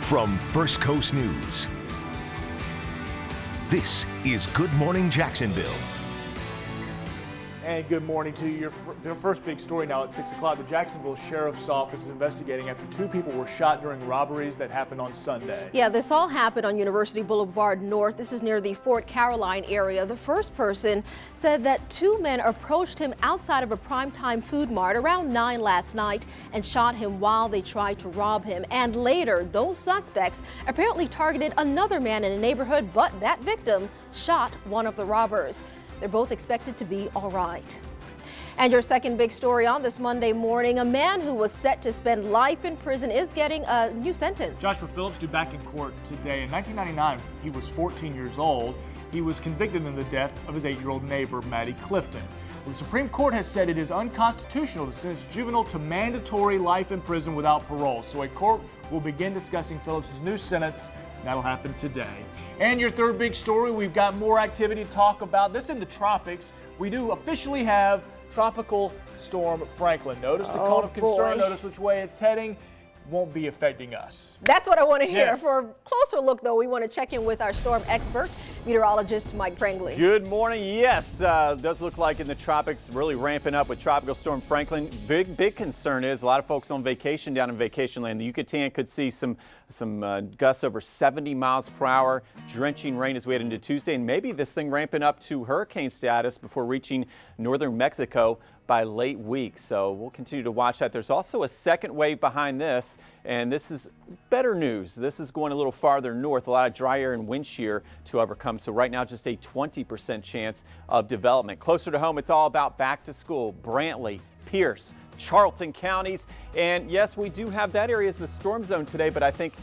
From First Coast News, this is Good Morning Jacksonville. And good morning to you. Your first big story now at 6 o'clock. The Jacksonville Sheriff's Office is investigating after 2 people were shot during robberies that happened on Sunday. Yeah, this all happened on University Boulevard North. This is near the Fort Caroline area. The first person said that 2 men approached him outside of a primetime food mart around 9 last night and shot him while they tried to rob him. And later, those suspects apparently targeted another man in a neighborhood, but that victim shot one of the robbers. They're both expected to be all right. And your second big story on this Monday morning, a man who was set to spend life in prison is getting a new sentence. Joshua Phillips due back in court today. In 1999, he was 14 years old. He was convicted in the death of his 8-year-old neighbor, Maddie Clifton. Well, the Supreme Court has said it is unconstitutional to sentence juvenile to mandatory life in prison without parole. So a court will begin discussing Phillips' new sentence. That'll happen today. And your third big story, we've got more activity to talk about. This in the tropics. We do officially have Tropical Storm Franklin. Notice the cone of concern. Notice which way it's heading. Won't be affecting us. That's what I want to hear. Yes. For a closer look, though, we want to check in with our storm expert, meteorologist Mike Prangley. Good morning. Yes, does look like in the tropics, really ramping up with Tropical Storm Franklin. Big concern is a lot of folks on vacation down in vacation land. The Yucatan could see some gusts over 70 miles per hour, drenching rain as we head into Tuesday, and maybe this thing ramping up to hurricane status before reaching northern Mexico by late week. So we'll continue to watch that. There's also a second wave behind this, and this is better news. This is going a little farther north, a lot of dry air and wind shear to overcome. So right now, just a 20% chance of development. Closer to home, it's all about back to school. Brantley, Pierce, Charlton counties. And yes, we do have that area as the storm zone today, but I think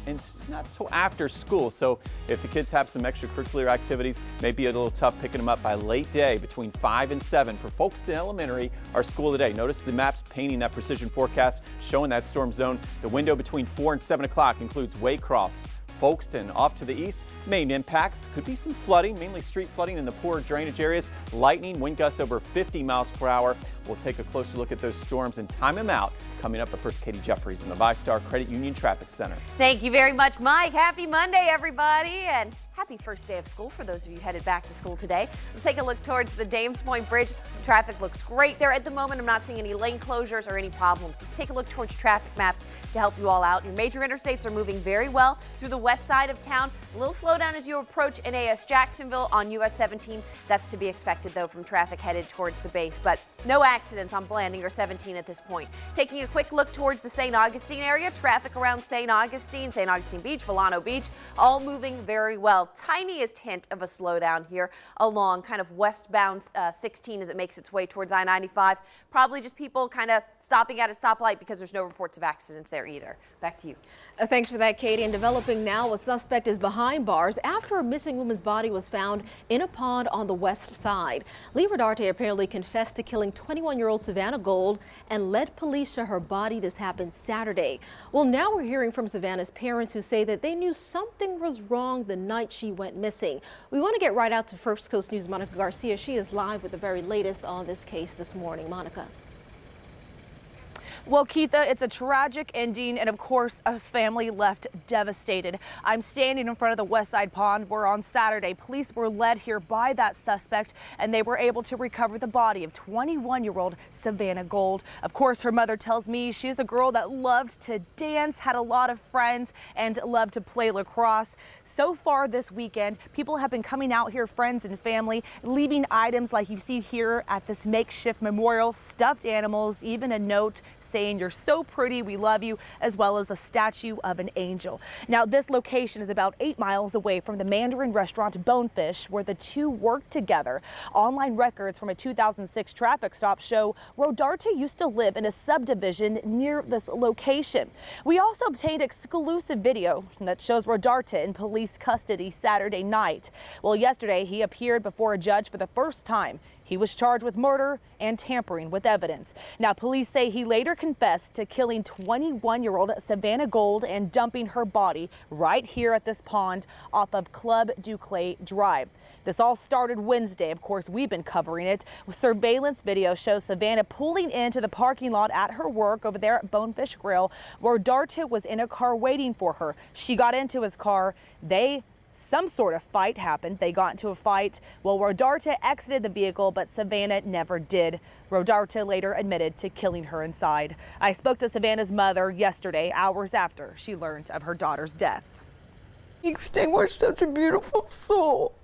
not until after school. So if the kids have some extracurricular activities, maybe a little tough picking them up by late day between 5 and 7 for Folkestone Elementary, our school today. Notice the maps painting that precision forecast, showing that storm zone. The window between 4 and 7 o'clock includes Waycross, Folkestone. Off to the east, main impacts could be some flooding, mainly street flooding in the poor drainage areas. Lightning, wind gusts over 50 miles per hour. We'll take a closer look at those storms and time them out coming up. But first, Katie Jeffries in the VyStar Credit Union Traffic Center. Thank you very much, Mike. Happy Monday, everybody, and happy first day of school for those of you headed back to school today. Let's take a look towards the Dames Point Bridge. Traffic looks great there at the moment. I'm not seeing any lane closures or any problems. Let's take a look towards traffic maps to help you all out. Your major interstates are moving very well through the west side of town. A little slowdown as you approach NAS Jacksonville on US 17. That's to be expected, though, from traffic headed towards the base, but no accidents on Blanding or 17 at this point. Taking a quick look towards the St. Augustine area, traffic around St. Augustine Beach, Volano Beach, all moving very well. Tiniest hint of a slowdown here along kind of westbound 16 as it makes its way towards I-95. Probably just people kind of stopping at a stoplight because there's no reports of accidents there either. Back to you. Thanks for that, Katie. And developing now, a suspect is behind bars after a missing woman's body was found in a pond on the west side. Lee Rodarte apparently confessed to killing 21-year-old Savannah Gold and led police to her body. This happened Saturday. Well, now we're hearing from Savannah's parents who say that they knew something was wrong the night she went missing. We want to get right out to First Coast News' Monica Garcia. She is live with the very latest on this case this morning. Monica. Well, Keitha, it's a tragic ending, and of course, a family left devastated. I'm standing in front of the West Side Pond where on Saturday, police were led here by that suspect, and they were able to recover the body of 21-year-old Savannah Gold. Of course, her mother tells me she's a girl that loved to dance, had a lot of friends, and loved to play lacrosse. So far this weekend, people have been coming out here, friends and family, leaving items like you see here at this makeshift memorial, stuffed animals, even a note saying you're so pretty, we love you, as well as a statue of an angel. Now, this location is about 8 miles away from the Mandarin restaurant Bonefish, where the two worked together. Online records from a 2006 traffic stop show Rodarte used to live in a subdivision near this location. We also obtained exclusive video that shows Rodarte in police custody Saturday night. Well, yesterday he appeared before a judge for the first time. He was charged with murder and tampering with evidence. Now, police say he later confessed to killing 21-year-old Savannah Gold and dumping her body right here at this pond off of Club Duclay Drive. This all started Wednesday. Of course, we've been covering it. Surveillance video shows Savannah pulling into the parking lot at her work over there at Bonefish Grill, where Rodarte was in a car waiting for her. She got into his car. Some sort of fight happened. They got into a fight. Well, Rodarte exited the vehicle, but Savannah never did. Rodarte later admitted to killing her inside. I spoke to Savannah's mother yesterday, hours after she learned of her daughter's death. He extinguished such a beautiful soul.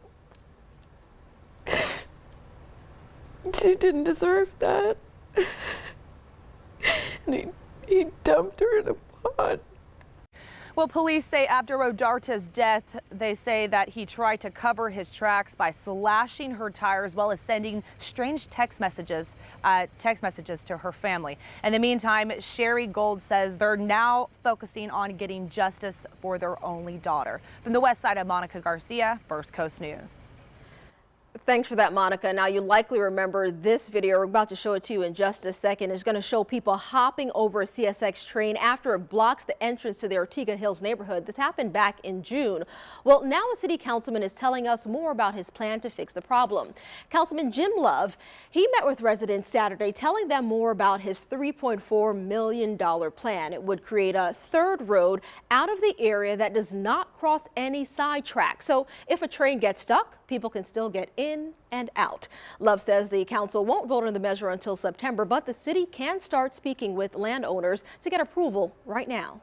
She didn't deserve that. And he dumped her in a pond. Well, police say after Rodarte's death, they say that he tried to cover his tracks by slashing her tire as well as sending strange text messages to her family. In the meantime, Sherry Gold says they're now focusing on getting justice for their only daughter. From the west side of Monica Garcia, First Coast News. Thanks for that, Monica. Now, you likely remember this video. We're about to show it to you in just a second. It's going to show people hopping over a CSX train after it blocks the entrance to the Ortega Hills neighborhood. This happened back in June. Well, now a city councilman is telling us more about his plan to fix the problem. Councilman Jim Love, he met with residents Saturday, telling them more about his $3.4 million plan. It would create a third road out of the area that does not cross any side track. So if a train gets stuck, people can still get in and out. Love says the council won't vote on the measure until September, but the city can start speaking with landowners to get approval right now.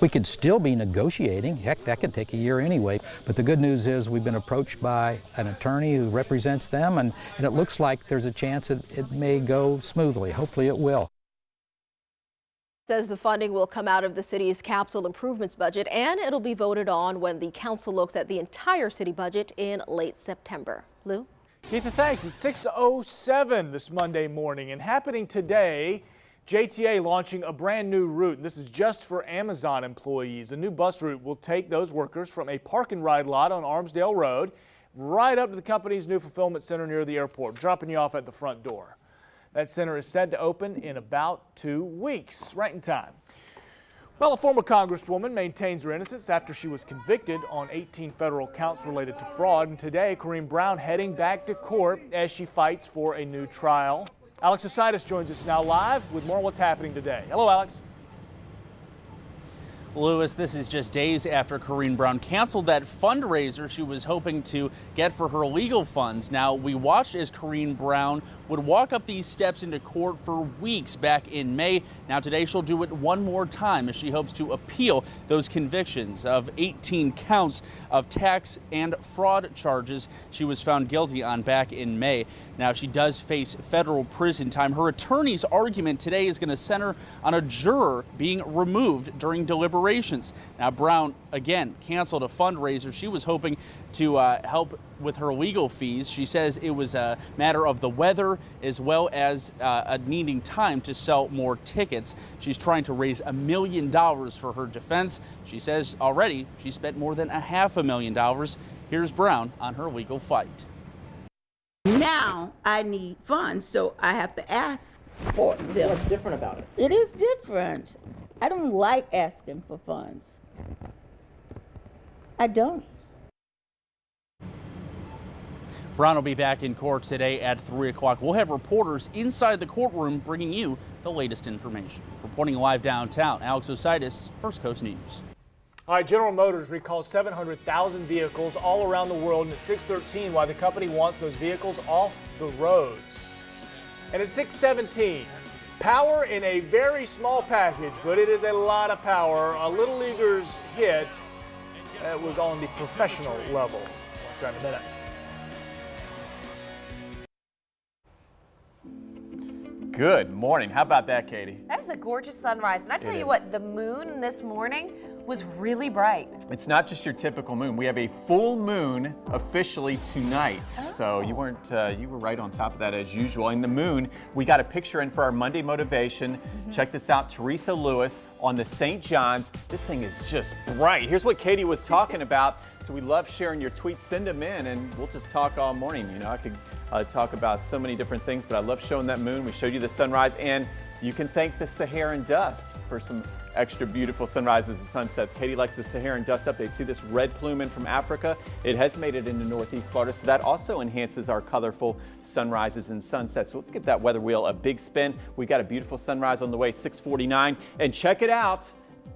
We could still be negotiating. Heck, that could take a year anyway. But the good news is we've been approached by an attorney who represents them, and it looks like there's a chance that it may go smoothly. Hopefully it will. Says the funding will come out of the city's capital improvements budget, and it'll be voted on when the council looks at the entire city budget in late September. Lou? Keitha, thanks. It's 6:07 this Monday morning, and happening today, JTA launching a brand new route, and this is just for Amazon employees. A new bus route will take those workers from a park and ride lot on Armsdale Road right up to the company's new fulfillment center near the airport, dropping you off at the front door. That center is said to open in about 2 weeks, right in time. Well, a former congresswoman maintains her innocence after she was convicted on 18 federal counts related to fraud. And today, Corrine Brown heading back to court as she fights for a new trial. Alex Ositis joins us now live with more on what's happening today. Hello, Alex. Lewis, this is just days after Corrine Brown canceled that fundraiser she was hoping to get for her legal funds. Now, we watched as Corrine Brown would walk up these steps into court for weeks back in May. Now, today she'll do it one more time as she hopes to appeal those convictions of 18 counts of tax and fraud charges she was found guilty on back in May. Now, she does face federal prison time. Her attorney's argument today is going to center on a juror being removed during deliberations. Now, Brown, again, canceled a fundraiser. She was hoping to help with her legal fees. She says it was a matter of the weather as well as needing time to sell more tickets. She's trying to raise $1 million for her defense. She says already she spent more than $500,000. Here's Brown on her legal fight. Now I need funds, so I have to ask for them. What's different about it? It is different. I don't like asking for funds. I don't. Brown will be back in court today at 3 o'clock. We'll have reporters inside the courtroom bringing you the latest information. Reporting live downtown, Alex Ositis, First Coast News. All right, General Motors recalls 700,000 vehicles all around the world, and at 6:13, why the company wants those vehicles off the roads. And at 6:17, power in a very small package, but it is a lot of power. A Little Leaguers hit that was on the professional level. Watch that in a minute. Good morning. How about that, Katie? That is a gorgeous sunrise. And I tell you what, the moon this morning was really bright. It's not just your typical moon. We have a full moon officially tonight. Oh. So you were right on top of that as usual. And the moon, we got a picture in for our Monday motivation. Check this out, Teresa Lewis on the St. John's. This thing is just bright. Here's what Katie was talking about. So we love sharing your tweets. Send them in and we'll just talk all morning. You know, talk about so many different things, but I love showing that moon. We showed you the sunrise, and you can thank the Saharan dust for some extra beautiful sunrises and sunsets. Katie likes the Saharan dust update. See this red plume in from Africa? It has made it into northeast Florida, so that also enhances our colorful sunrises and sunsets. So let's give that weather wheel a big spin. We got a beautiful sunrise on the way, 6:49, and check it out.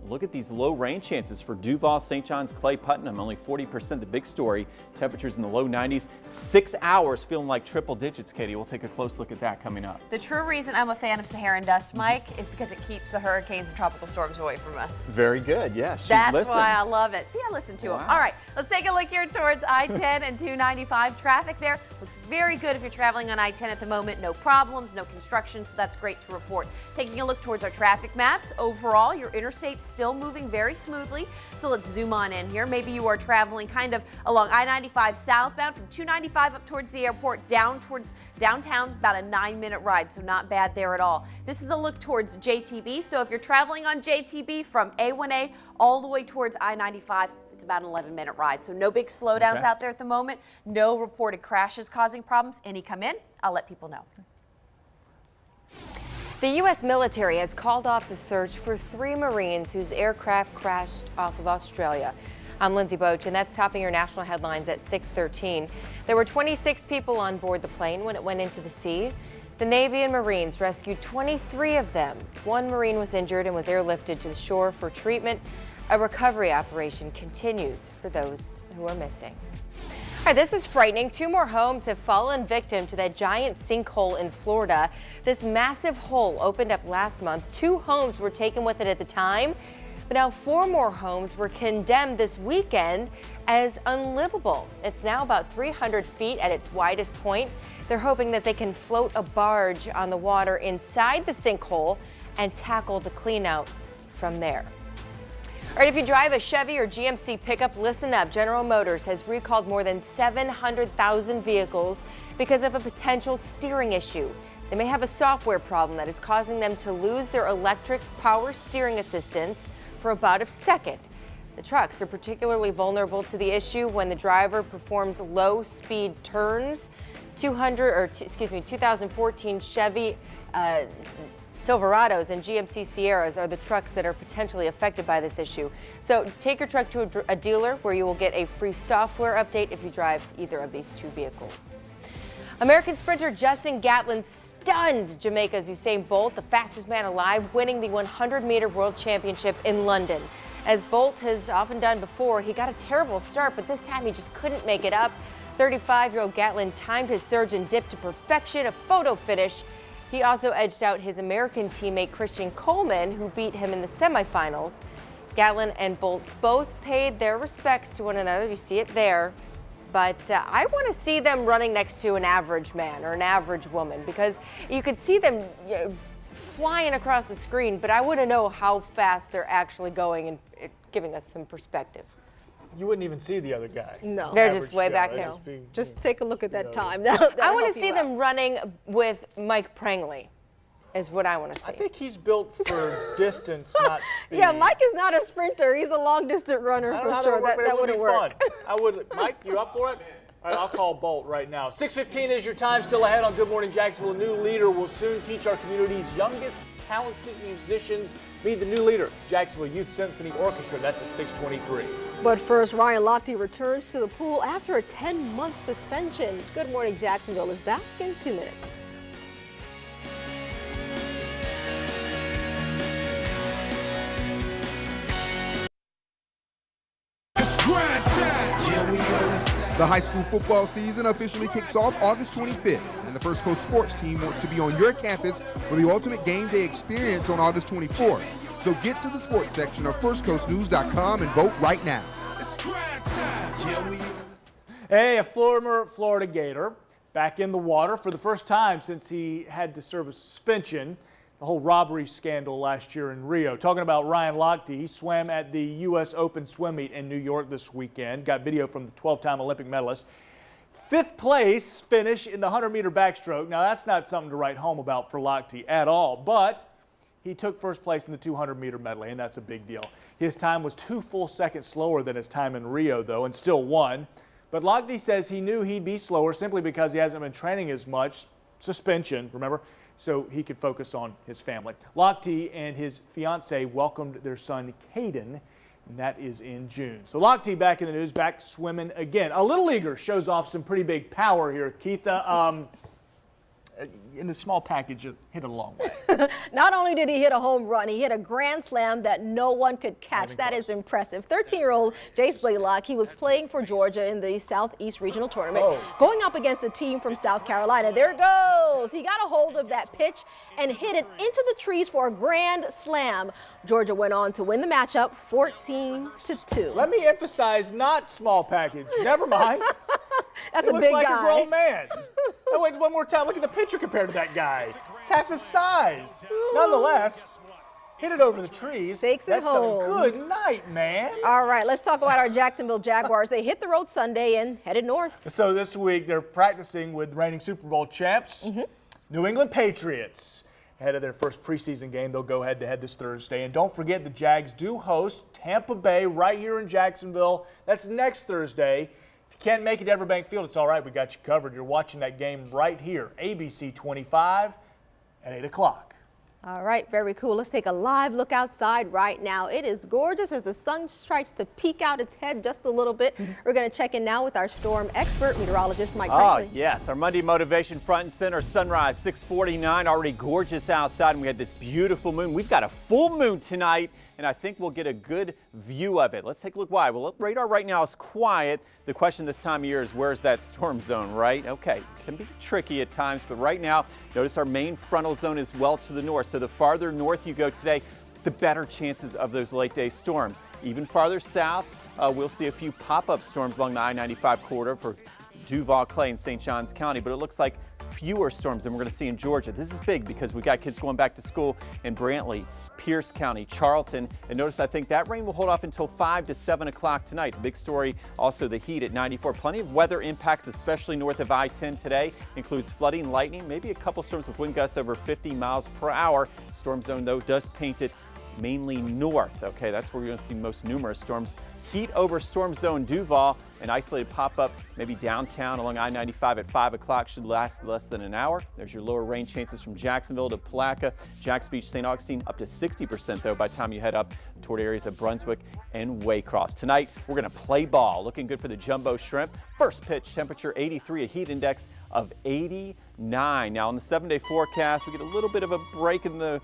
Look at these low rain chances for Duval, St. John's, Clay, Putnam, only 40%. The big story, temperatures in the low 90s, 6 hours feeling like triple digits, Katie. We'll take a close look at that coming up. The true reason I'm a fan of Saharan dust, Mike, is because it keeps the hurricanes and tropical storms away from us. Very good, yes. That's why I love it. See, I listen to them. Wow. All right, let's take a look here towards I-10 and 295. Traffic there looks very good if you're traveling on I-10 at the moment. No problems, no construction, so that's great to report. Taking a look towards our traffic maps, overall, your interstate's still moving very smoothly. So let's zoom on in here. Maybe you are traveling kind of along I-95 southbound from 295 up towards the airport down towards downtown, about a 9-minute ride, so not bad there at all. This is a look towards JTB. So if you're traveling on JTB from A1A all the way towards I-95, it's about an 11-minute ride. So no big slowdowns out there at the moment. No reported crashes causing problems. Any come in, I'll let people know. The U.S. military has called off the search for 3 Marines whose aircraft crashed off of Australia. I'm Lindsay Boach, and that's topping your national headlines at 6:13. There were 26 people on board the plane when it went into the sea. The Navy and Marines rescued 23 of them. 1 Marine was injured and was airlifted to the shore for treatment. A recovery operation continues for those who are missing. All right, this is frightening. 2 more homes have fallen victim to that giant sinkhole in Florida. This massive hole opened up last month. 2 homes were taken with it at the time, but now 4 more homes were condemned this weekend as unlivable. It's now about 300 feet at its widest point. They're hoping that they can float a barge on the water inside the sinkhole and tackle the clean out from there. All right, if you drive a Chevy or GMC pickup, listen up. General Motors has recalled more than 700,000 vehicles because of a potential steering issue. They may have a software problem that is causing them to lose their electric power steering assistance for about a second. The trucks are particularly vulnerable to the issue when the driver performs low-speed turns. 2014 Chevy Silverados and GMC Sierras are the trucks that are potentially affected by this issue. So take your truck to a dealer where you will get a free software update if you drive either of these 2 vehicles. American sprinter Justin Gatlin stunned Jamaica's Usain Bolt, the fastest man alive, winning the 100-meter world championship in London. As Bolt has often done before, he got a terrible start, but this time he just couldn't make it up. 35-year-old Gatlin timed his surge and dip to perfection, a photo finish. He also edged out his American teammate Christian Coleman, who beat him in the semifinals. Gatlin and Bolt both paid their respects to one another. You see it there. But I want to see them running next to an average man or an average woman, because you could see them flying across the screen, but I want to know how fast they're actually going and giving us some perspective. You wouldn't even see the other guy. No. They're just way back there. Just take a look at that time. I want to see them running with Mike Prangley, is what I want to see. I think he's built for distance, not speed. Yeah, Mike is not a sprinter. He's a long-distance runner for sure. That wouldn't work. I would. Mike, you up for it? All right, I'll call Bolt right now. 6:15 is your time. Still ahead on Good Morning Jacksonville. A new leader will soon teach our community's youngest talented musicians. Meet the new leader, Jacksonville Youth Symphony Orchestra. That's at 6:23. But first, Ryan Lochte returns to the pool after a 10-month suspension. Good Morning Jacksonville is back in 2 minutes. The high school football season officially kicks off August 25th, and the First Coast sports team wants to be on your campus for the ultimate game day experience on August 24th. So get to the sports section of firstcoastnews.com and vote right now. Hey, a former Florida Gator back in the water for the first time since he had to serve a suspension. The whole robbery scandal last year in Rio. Talking about Ryan Lochte, he swam at the U.S. Open swim meet in New York this weekend. Got video from the 12-time Olympic medalist. 5th place finish in the 100-meter backstroke. Now, that's not something to write home about for Lochte at all, but he took first place in the 200-meter medley, and that's a big deal. His time was 2 full seconds slower than his time in Rio, though, and still won. But Lochte says he knew he'd be slower simply because he hasn't been training as much. Suspension, remember? So he could focus on his family. Lochte and his fiancee welcomed their son, Caden, and that is in June. So Lochte back in the news, back swimming again. A little leaguer shows off some pretty big power here, Keitha. In the small package, it hit it a long way. Not only did he hit a home run, he hit a grand slam that no one could catch. That is impressive. 13-year-old Jace Blaylock, he was playing for Georgia in the Southeast Regional Tournament, going up against a team from South Carolina. There it goes. He got a hold of that pitch and hit it into the trees for a grand slam. Georgia went on to win the matchup 14-2. Let me emphasize, not small package. Never mind. That's a big guy. Looks like a grown man. Oh, wait, one more time. Look at the picture compared to that guy. It's half his size. Nonetheless, hit it over the trees. Takes it home. That's a good night, man. All right, let's talk about our Jacksonville Jaguars. They hit the road Sunday and headed north. So this week they're practicing with reigning Super Bowl champs, New England Patriots. Ahead of their first preseason game, they'll go head-to-head this Thursday. And don't forget, the Jags do host Tampa Bay right here in Jacksonville. That's next Thursday. If you can't make it to Everbank Field, it's all right. We got you covered. You're watching that game right here, ABC 25 at 8 o'clock. All right, very cool. Let's take a live look outside right now. It is gorgeous as the sun tries to peek out its head just a little bit. We're going to check in now with our storm expert, meteorologist Mike Franklin. Oh, yes. Our Monday motivation front and center, sunrise 6:49, already gorgeous outside, and we had this beautiful moon. We've got a full moon tonight, and I think we'll get a good view of it. Let's take a look why. Well, radar right now is quiet. The question this time of year is, where's that storm zone, right? Okay, can be tricky at times, but right now, notice our main frontal zone is well to the north. So the farther north you go today, the better chances of those late day storms. Even farther south, we'll see a few pop-up storms along the I-95 corridor for Duval, Clay, and St. Johns County, but it looks like fewer storms than we're going to see in Georgia. This is big because we've got kids going back to school in Brantley, Pierce County, Charlton, and notice I think that rain will hold off until 5 to 7 o'clock tonight. Big story, also the heat at 94. Plenty of weather impacts, especially north of I-10 today. Includes flooding, lightning, maybe a couple storms with wind gusts over 50 miles per hour. Storm zone, though, does paint it mainly north. Okay, that's where we're going to see most numerous storms. Heat over storms, though, in Duval. An isolated pop-up maybe downtown along I-95 at 5 o'clock should last less than an hour. There's your lower rain chances from Jacksonville to Palatka, Jacks Beach, St. Augustine, up to 60%, though, by the time you head up toward areas of Brunswick and Waycross. Tonight, we're going to play ball. Looking good for the Jumbo Shrimp. First pitch temperature 83, a heat index of 89. Now, on the 7-day forecast, we get a little bit of a break in the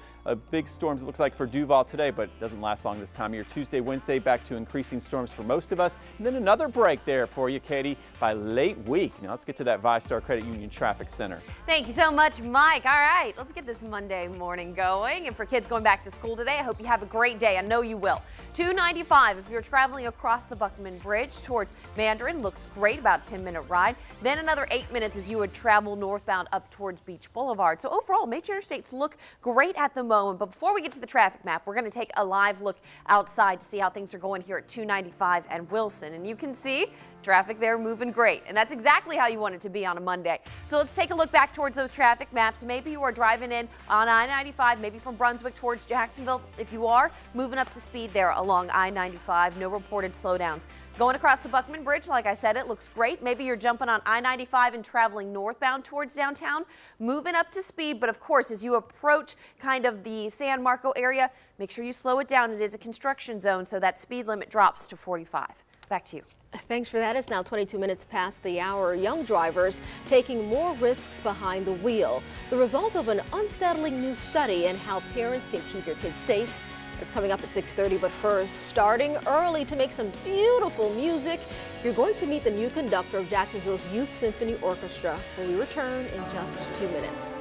big storms, it looks like, for Duval today, but it doesn't last long this time of year. Tuesday, Wednesday, back to increasing storms for most of us. And then another break there for you, Katie, by late week. Now, let's get to that ViStar Credit Union Traffic Center. Thank you so much, Mike. All right, let's get this Monday morning going. And for kids going back to school today, I hope you have a great day. I know you will. 295 if you're traveling across the Buckman Bridge towards Mandarin. Looks great, about a 10-minute ride. Then another 8 minutes as you would travel northbound up towards Beach Boulevard. So overall, major interstates look great at the moment. But before we get to the traffic map, we're going to take a live look outside to see how things are going here at 295 and Wilson. And you can see traffic there moving great, and that's exactly how you want it to be on a Monday. So let's take a look back towards those traffic maps. Maybe you are driving in on I-95, maybe from Brunswick towards Jacksonville. If you are, moving up to speed there along I-95, no reported slowdowns. Going across the Buckman Bridge, like I said, it looks great. Maybe you're jumping on I-95 and traveling northbound towards downtown, moving up to speed. But of course, as you approach kind of the San Marco area, make sure you slow it down. It is a construction zone, so that speed limit drops to 45. Back to you. Thanks for that. It's now 22 minutes past the hour. Young drivers taking more risks behind the wheel. The results of an unsettling new study and how parents can keep your kids safe. It's coming up at 6:30, but first, starting early to make some beautiful music, you're going to meet the new conductor of Jacksonville's Youth Symphony Orchestra when we return in just 2 minutes.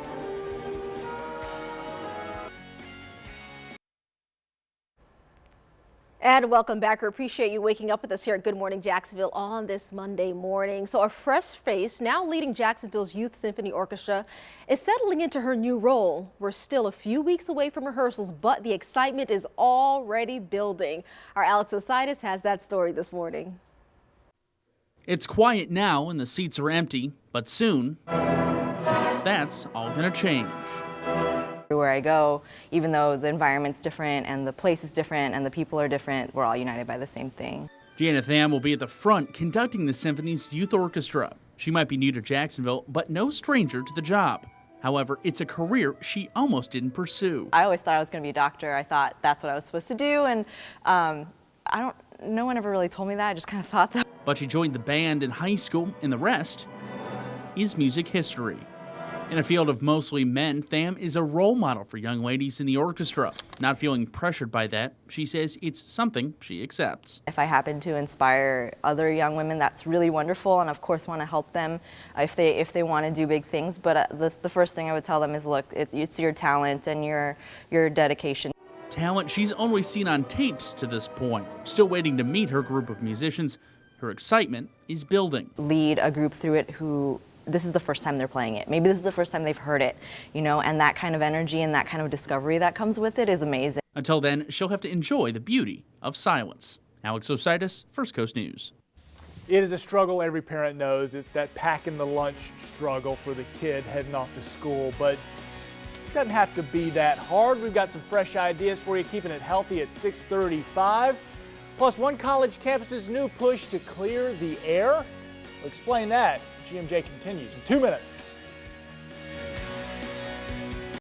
And welcome back. We appreciate you waking up with us here at Good Morning Jacksonville on this Monday morning. So a fresh face, now leading Jacksonville's Youth Symphony Orchestra, is settling into her new role. We're still a few weeks away from rehearsals, but the excitement is already building. Our Alex Ositis has that story this morning. It's quiet now and the seats are empty, but soon, that's all gonna change. Everywhere I go, even though the environment's different and the place is different and the people are different, we're all united by the same thing. Jana Tham will be at the front conducting the symphony's youth orchestra. She might be new to Jacksonville, but no stranger to the job. However, it's a career she almost didn't pursue. I always thought I was going to be a doctor. I thought that's what I was supposed to do, and no one ever really told me that. I just kind of thought that. But she joined the band in high school, and the rest is music history. In a field of mostly men, Tham is a role model for young ladies in the orchestra. Not feeling pressured by that, she says it's something she accepts. If I happen to inspire other young women, that's really wonderful, and of course want to help them if they want to do big things. But the first thing I would tell them is, look, it's your talent and your dedication. Talent she's only seen on tapes to this point. Still waiting to meet her group of musicians, her excitement is building. Lead a group through it who this is the first time they're playing it. Maybe this is the first time they've heard it, and that kind of energy and that kind of discovery that comes with it is amazing. Until then, she'll have to enjoy the beauty of silence. Alex Ositis, First Coast News. It is a struggle every parent knows. It's that packing the lunch struggle for the kid heading off to school, but it doesn't have to be that hard. We've got some fresh ideas for you, keeping it healthy at 6:35. Plus, one college campus's new push to clear the air. We'll explain that. GMJ continues in 2 minutes.